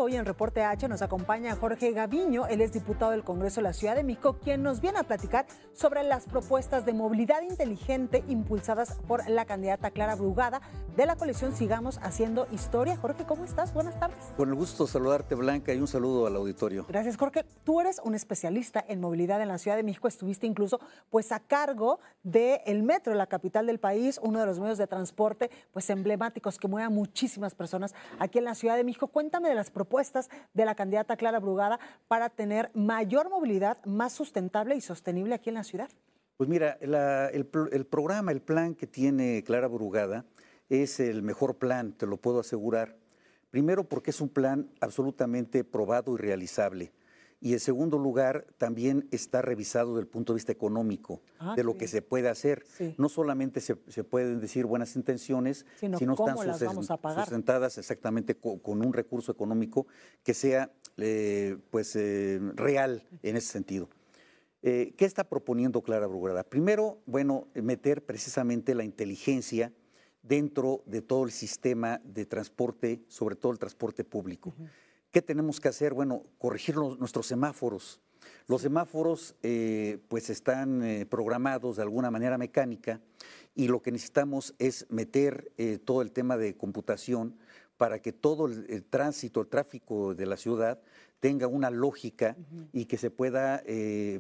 hoy en Reporte H nos acompaña Jorge Gaviño, él es diputado del Congreso de la Ciudad de México, quien nos viene a platicar sobre las propuestas de movilidad inteligente impulsadas por la candidata Clara Brugada de la coalición Sigamos Haciendo Historia. Jorge, ¿cómo estás? Buenas tardes. Con el gusto de saludarte, Blanca, y un saludo al auditorio. Gracias, Jorge. Tú eres un especialista en movilidad en la Ciudad de México, estuviste incluso pues a cargo del metro, la capital del país, uno de los medios de transporte pues emblemáticos que mueve a muchísimas personas aquí en la Ciudad de México. Cuéntame de las propuestas de la candidata Clara Brugada para tener mayor movilidad, más sustentable y sostenible aquí en la ciudad. Pues mira, el programa, el plan que tiene Clara Brugada es el mejor plan, te lo puedo asegurar. Primero porque es un plan absolutamente probado y realizable. Y en segundo lugar, también está revisado desde el punto de vista económico, de lo que se puede hacer. Sí. No solamente se pueden decir buenas intenciones, sino están sustentadas exactamente con un recurso económico que sea real en ese sentido. ¿Qué está proponiendo Clara Brugada? Primero, bueno, meter precisamente la inteligencia dentro de todo el sistema de transporte, sobre todo el transporte público. ¿Qué tenemos que hacer? Bueno, corregir nuestros semáforos. Los semáforos pues están programados de alguna manera mecánica y lo que necesitamos es meter todo el tema de computación para que todo el tránsito, el tráfico de la ciudad tenga una lógica y que se pueda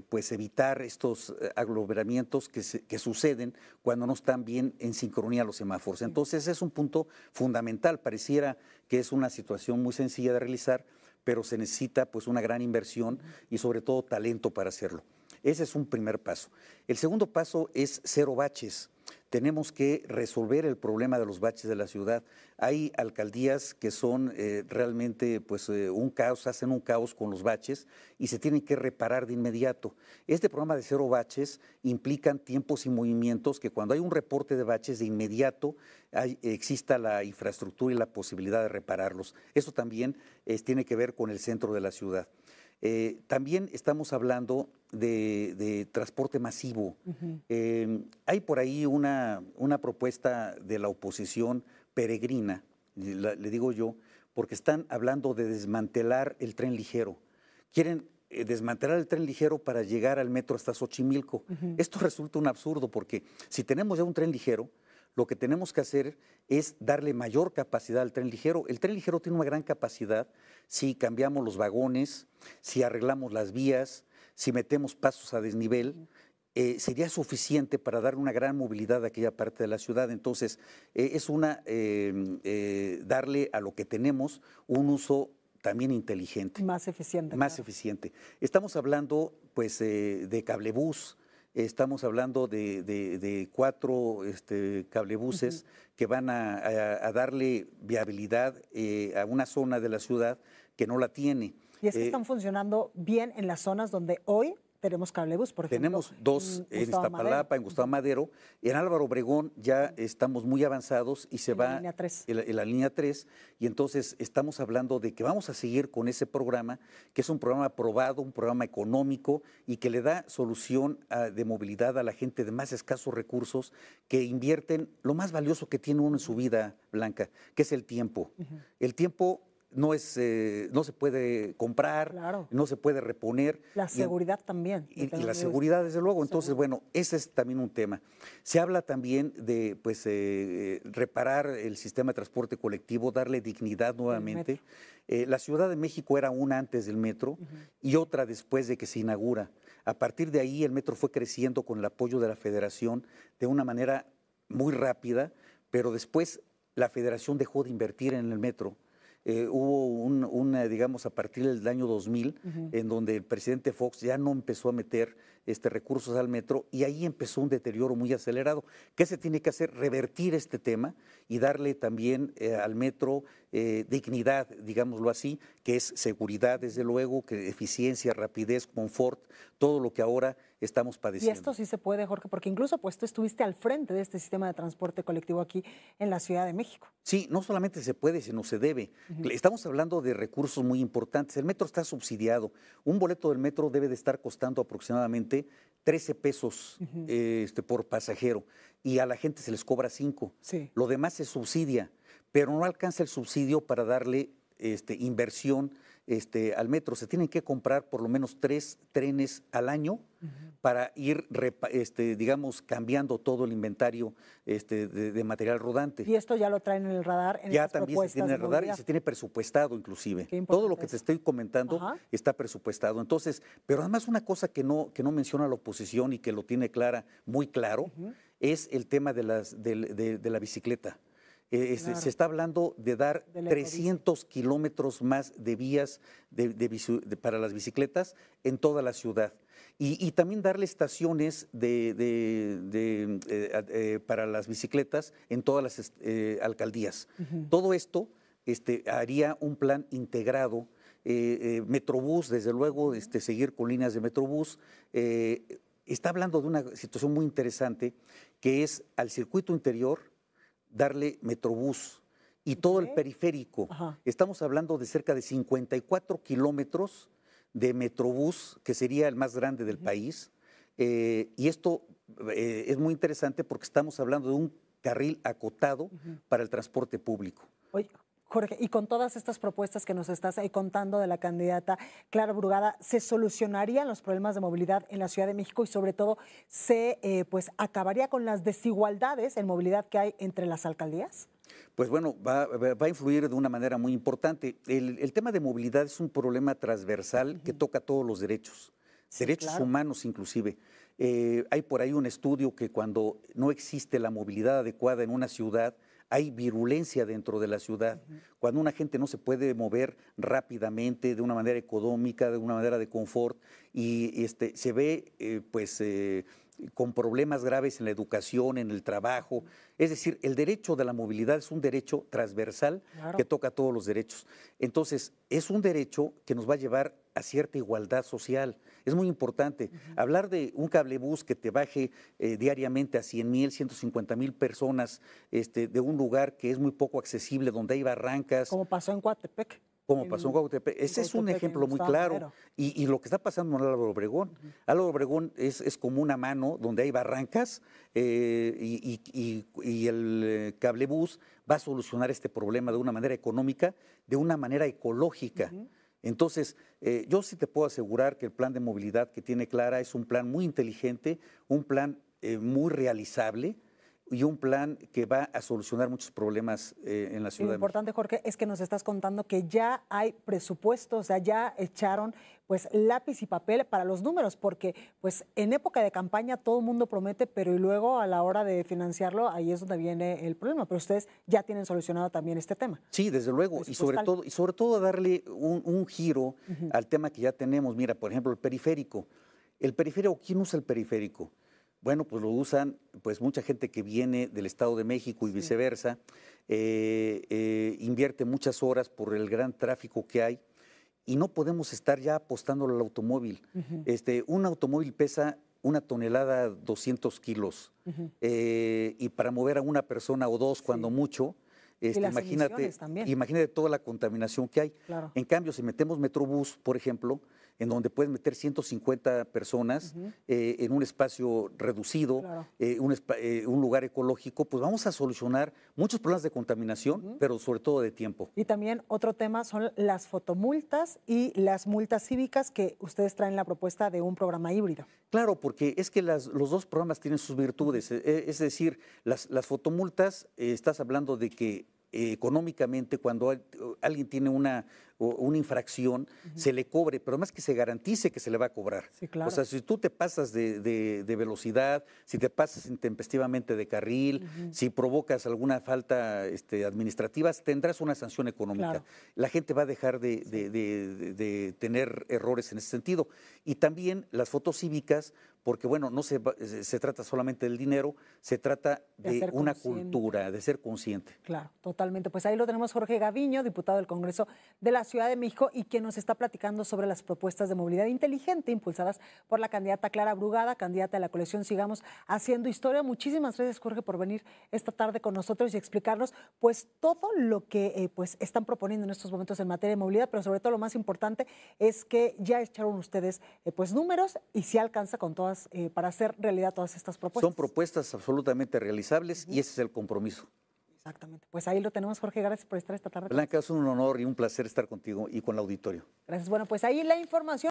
pues evitar estos aglomeramientos que suceden cuando no están bien en sincronía los semáforos. Entonces es un punto fundamental. Pareciera que es una situación muy sencilla de realizar, pero se necesita pues una gran inversión y sobre todo talento para hacerlo. Ese es un primer paso. El segundo paso es cero baches. Tenemos que resolver el problema de los baches de la ciudad. Hay alcaldías que son realmente pues, un caos, hacen un caos con los baches y se tienen que reparar de inmediato. Este programa de cero baches implican tiempos y movimientos que cuando hay un reporte de baches de inmediato exista la infraestructura y la posibilidad de repararlos. Eso también tiene que ver con el centro de la ciudad. También estamos hablando de transporte masivo. Hay por ahí una propuesta de la oposición peregrina, le digo yo, porque están hablando de desmantelar el tren ligero. Quieren desmantelar el tren ligero para llegar al metro hasta Xochimilco. Esto resulta un absurdo porque si tenemos ya un tren ligero, lo que tenemos que hacer es darle mayor capacidad al tren ligero. El tren ligero tiene una gran capacidad si cambiamos los vagones, si arreglamos las vías, si metemos pasos a desnivel, sería suficiente para dar una gran movilidad a aquella parte de la ciudad. Entonces, es darle a lo que tenemos un uso también inteligente. Más eficiente. Más eficiente. Estamos hablando pues de cablebús. Estamos hablando de 4 cablebuses que van a darle viabilidad a una zona de la ciudad que no la tiene. Y es que están funcionando bien en las zonas donde hoy tenemos cablebús, por ejemplo. Tenemos 2 en Iztapalapa, en Gustavo Madero. En Álvaro Obregón ya estamos muy avanzados y se va en la línea 3. Y entonces estamos hablando de que vamos a seguir con ese programa, que es un programa aprobado, un programa económico y que le da solución de movilidad a la gente de más escasos recursos que invierten lo más valioso que tiene uno en su vida, Blanca, que es el tiempo. El tiempo no se puede comprar, no se puede reponer. La seguridad también. Y la seguridad, desde luego. Entonces, bueno, ese es también un tema. Se habla también de reparar el sistema de transporte colectivo, darle dignidad nuevamente. La Ciudad de México era una antes del metro y otra después de que se inaugura. A partir de ahí el metro fue creciendo con el apoyo de la Federación de una manera muy rápida, pero después la Federación dejó de invertir en el metro. Hubo digamos, a partir del año 2000, en donde el presidente Fox ya no empezó a meter recursos al metro y ahí empezó un deterioro muy acelerado. ¿Qué se tiene que hacer? Revertir este tema y darle también al metro dignidad, digámoslo así, que es seguridad, desde luego, que eficiencia, rapidez, confort, todo lo que ahora estamos padeciendo. Y esto sí se puede, Jorge, porque incluso pues tú estuviste al frente de este sistema de transporte colectivo aquí en la Ciudad de México. Sí, no solamente se puede, sino se debe. Estamos hablando de recursos muy importantes. El metro está subsidiado. Un boleto del metro debe de estar costando aproximadamente 13 pesos por pasajero y a la gente se les cobra 5. Sí. Lo demás se subsidia, pero no alcanza el subsidio para darle inversión al metro. Se tienen que comprar por lo menos 3 trenes al año para ir, digamos, cambiando todo el inventario de material rodante. Y esto ya lo traen en el radar en Ya estas también se propuestas tiene en de el radar y movilidad. se tiene presupuestado inclusive. Qué Todo lo importante que te eso. estoy comentando Ajá. está presupuestado. Entonces, pero además una cosa que no menciona la oposición y que lo tiene muy claro, es el tema de la bicicleta. Se Claro, está hablando de dar de la ecobici. 300 kilómetros más de vías para las bicicletas en toda la ciudad. Y también darle estaciones para las bicicletas en todas las alcaldías. Todo esto haría un plan integrado. Metrobús, desde luego, seguir con líneas de Metrobús. Está hablando de una situación muy interesante que es al circuito interior darle Metrobús y todo el periférico. Ajá. Estamos hablando de cerca de 54 kilómetros de Metrobús, que sería el más grande del país. Y esto es muy interesante porque estamos hablando de un carril acotado para el transporte público. Oye, Jorge, y con todas estas propuestas que nos estás contando de la candidata Clara Brugada, ¿se solucionarían los problemas de movilidad en la Ciudad de México y sobre todo se pues acabaría con las desigualdades en movilidad que hay entre las alcaldías? Pues bueno, va a influir de una manera muy importante. El tema de movilidad es un problema transversal que toca todos los derechos, derechos claro. humanos inclusive. Hay por ahí un estudio que cuando no existe la movilidad adecuada en una ciudad, hay virulencia dentro de la ciudad. Cuando una gente no se puede mover rápidamente, de una manera económica, de una manera de confort, y se ve con problemas graves en la educación, en el trabajo. Es decir, el derecho de la movilidad es un derecho transversal que toca todos los derechos. Entonces, es un derecho que nos va a llevar a cierta igualdad social. Es muy importante. Hablar de un cablebús que te baje diariamente a 100,000, 150,000 personas de un lugar que es muy poco accesible, donde hay barrancas. Como pasó en Coatepec. Como pasó en Cuautepec. Ese es un ejemplo muy claro. Y lo que está pasando en Álvaro Obregón. Álvaro Obregón es como una mano donde hay barrancas y el cablebús va a solucionar este problema de una manera económica, de una manera ecológica. Entonces, yo sí te puedo asegurar que el plan de movilidad que tiene Clara es un plan muy inteligente, un plan muy realizable, y un plan que va a solucionar muchos problemas en la ciudad. Lo importante, Jorge, es que nos estás contando que ya hay presupuestos, o sea, ya echaron pues lápiz y papel para los números, porque pues en época de campaña todo el mundo promete, pero y luego a la hora de financiarlo, ahí es donde viene el problema. Pero ustedes ya tienen solucionado también este tema. Sí, desde luego, y sobre todo darle un giro al tema que ya tenemos. Mira, por ejemplo, el periférico. El periférico, ¿quién usa el periférico? Bueno, pues lo usan pues mucha gente que viene del Estado de México y viceversa, invierte muchas horas por el gran tráfico que hay y no podemos estar ya apostándole al automóvil. Un automóvil pesa 1 tonelada 200 kilos y para mover a una persona o dos cuando mucho, imagínate toda la contaminación que hay. Claro. En cambio, si metemos Metrobús, por ejemplo, en donde puedes meter 150 personas en un espacio reducido, un lugar ecológico, pues vamos a solucionar muchos problemas de contaminación, pero sobre todo de tiempo. Y también otro tema son las fotomultas y las multas cívicas que ustedes traen la propuesta de un programa híbrido. Claro, porque es que los dos programas tienen sus virtudes. Es decir, las fotomultas, estás hablando de que económicamente cuando alguien tiene una infracción, se le cobre, pero más que se garantice que se le va a cobrar. Sí, claro. O sea, si tú te pasas de velocidad, si te pasas intempestivamente de carril, si provocas alguna falta administrativa, tendrás una sanción económica. Claro. La gente va a dejar de tener errores en ese sentido. Y también las fotos cívicas, porque bueno, no se trata solamente del dinero, se trata de una cultura, de ser consciente. Claro, totalmente. Pues ahí lo tenemos Jorge Gaviño, diputado del Congreso de la Ciudad de México y quien nos está platicando sobre las propuestas de movilidad inteligente impulsadas por la candidata Clara Brugada, candidata de la coalición Sigamos Haciendo Historia. Muchísimas gracias, Jorge, por venir esta tarde con nosotros y explicarnos pues todo lo que pues están proponiendo en estos momentos en materia de movilidad, pero sobre todo lo más importante es que ya echaron ustedes pues números y si alcanza con todas para hacer realidad todas estas propuestas. Son propuestas absolutamente realizables y ese es el compromiso. Exactamente. Pues ahí lo tenemos, Jorge. Gracias por estar esta tarde. Blanca, es un honor y un placer estar contigo y con el auditorio. Gracias. Bueno, pues ahí la información.